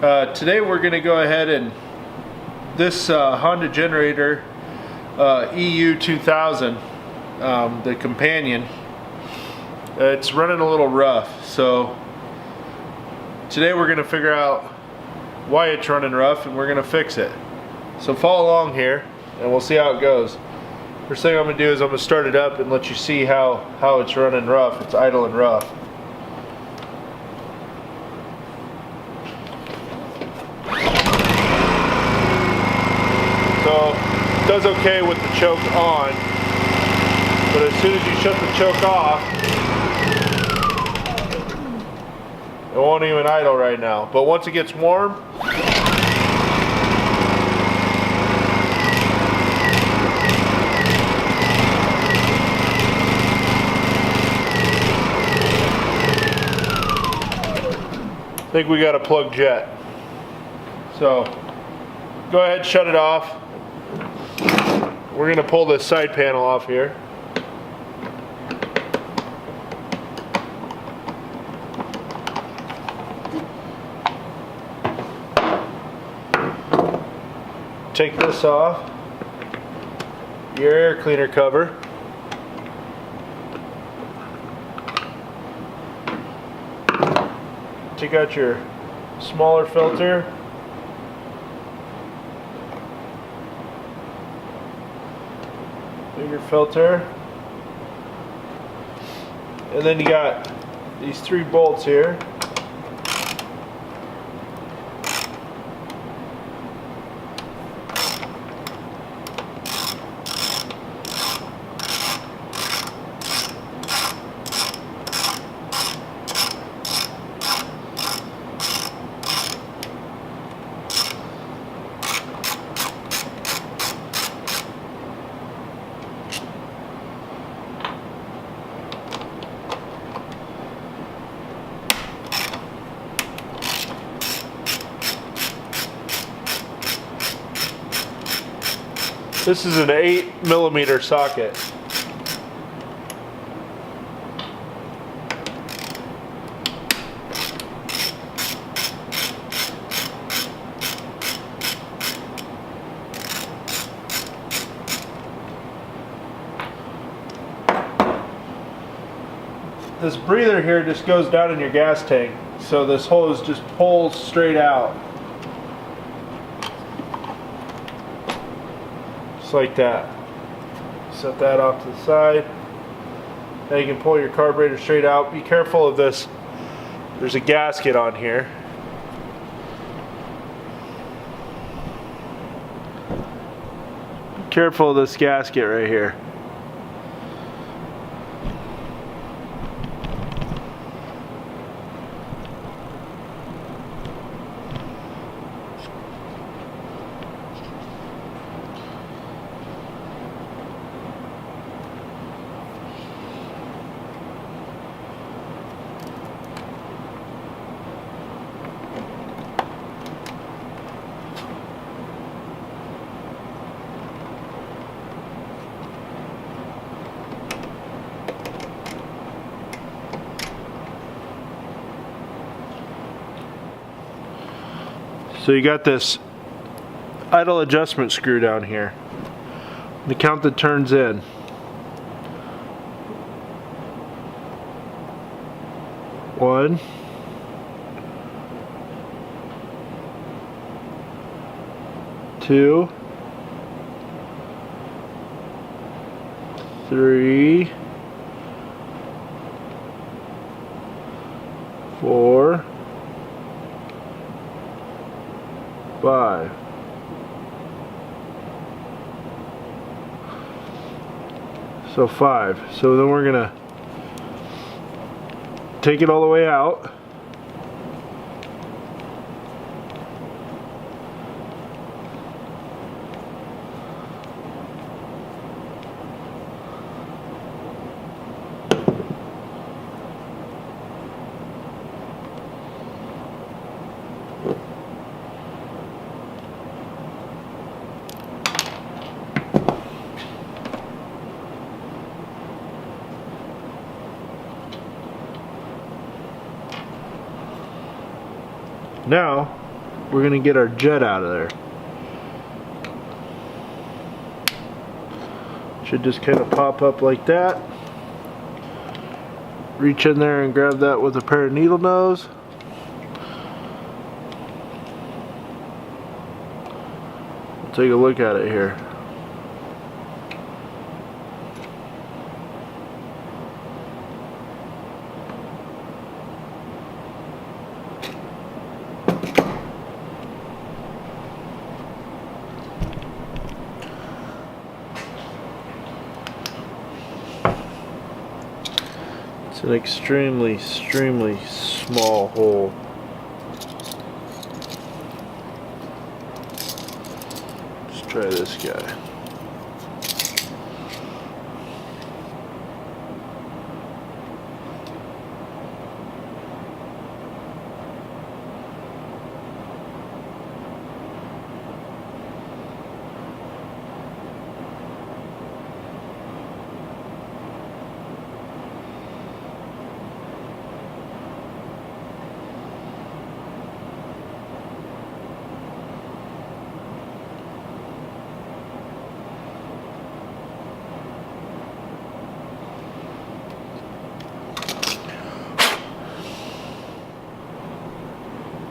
Today we're going to go ahead and this Honda generator EU 2000, the companion, it's running a little rough. So today we're going to figure out why it's running rough and we're going to fix it. So follow along here and we'll see how it goes. First thing I'm going to do is I'm going to start it up and let you see how it's running rough. It's idle and rough. So it does okay with the choke on, but as soon as you shut the choke off, it won't even idle right now. But once it gets warm, I think we got a plug jet. So go ahead, shut it off. We're going to pull this side panel off here. Take this off. Your air cleaner cover. Take out your smaller filter. Bigger filter. And then you got these 3 bolts here. This is an 8mm socket. This breather here just goes down in your gas tank, so this hose just pulls straight out. Just like that. Set that off to the side. Now you can pull your carburetor straight out. Be careful of this. There's a gasket on here. Be careful of this gasket right here. So you got this idle adjustment screw down here. The count that turns in. One, two, three, 4, 5. So 5. So then we're gonna take it all the way out. Now we're gonna get our jet out of there. Should just kind of pop up like that. Reach in there and grab that with a pair of needle nose. We'll take a look at it here. It's an extremely small hole. Let's try this guy.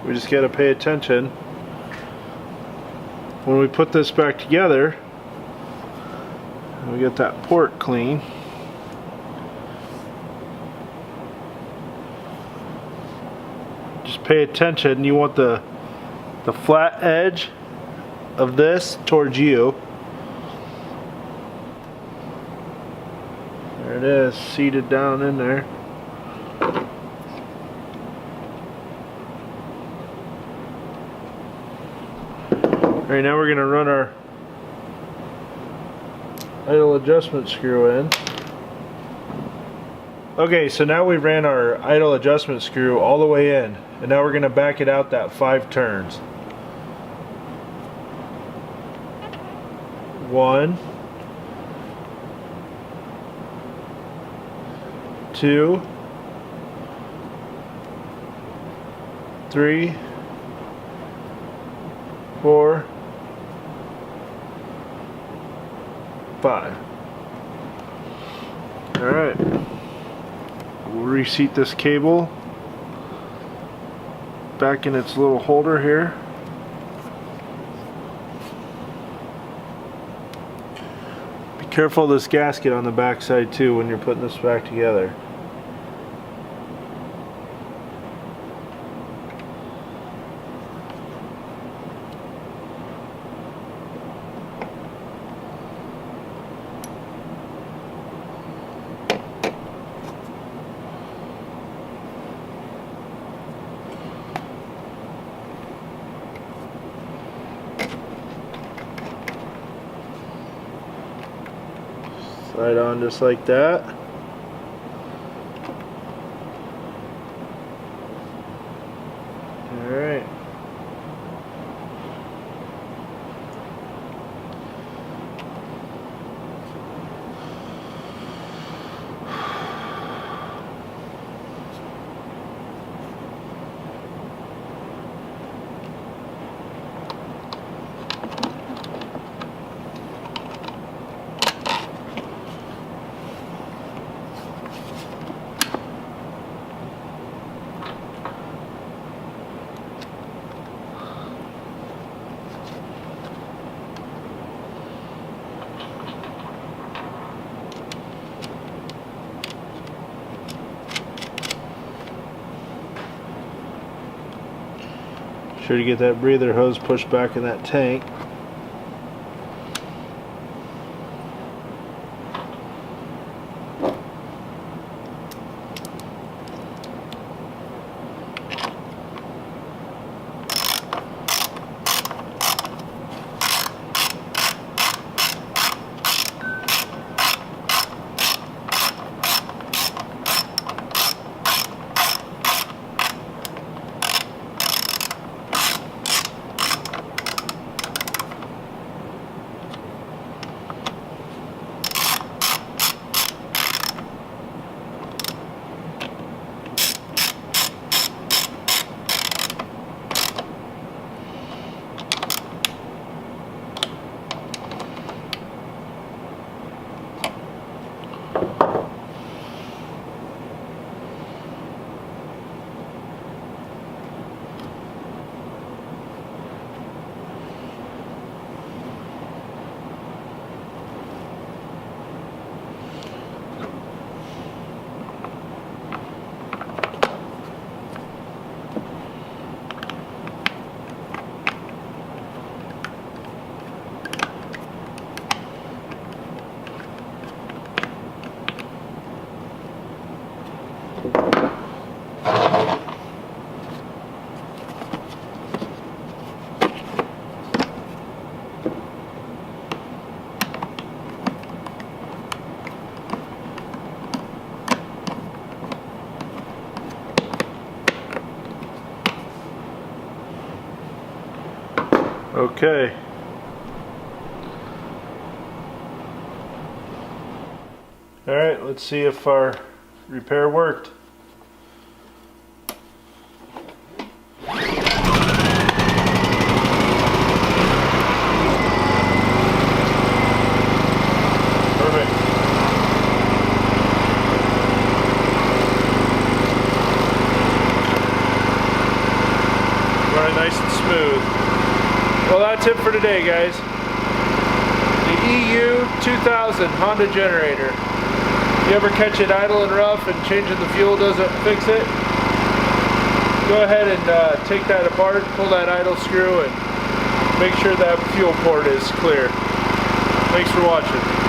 We just got to pay attention when we put this back together. We get that port clean. Just pay attention. You want the flat edge of this towards you. There it is, seated down in there. Alright, now we're going to run our idle adjustment screw in. Okay, so now we ran our idle adjustment screw all the way in, and now we're going to back it out that 5 turns. 1, 2, 3, 4, 5. Alright. We'll reseat this cable back in its little holder here. Be careful of this gasket on the back side too when you're putting this back together. Slide on just like that. Alright. Sure to get that breather hose pushed back in that tank. Okay. All right, let's see if our repair worked. Perfect. Running nice and smooth. Well, that's it for today, guys. The EU 2000 Honda generator. If you ever catch it idle and rough and changing the fuel doesn't fix it, go ahead and take that apart, pull that idle screw, and make sure that fuel port is clear. Thanks for watching.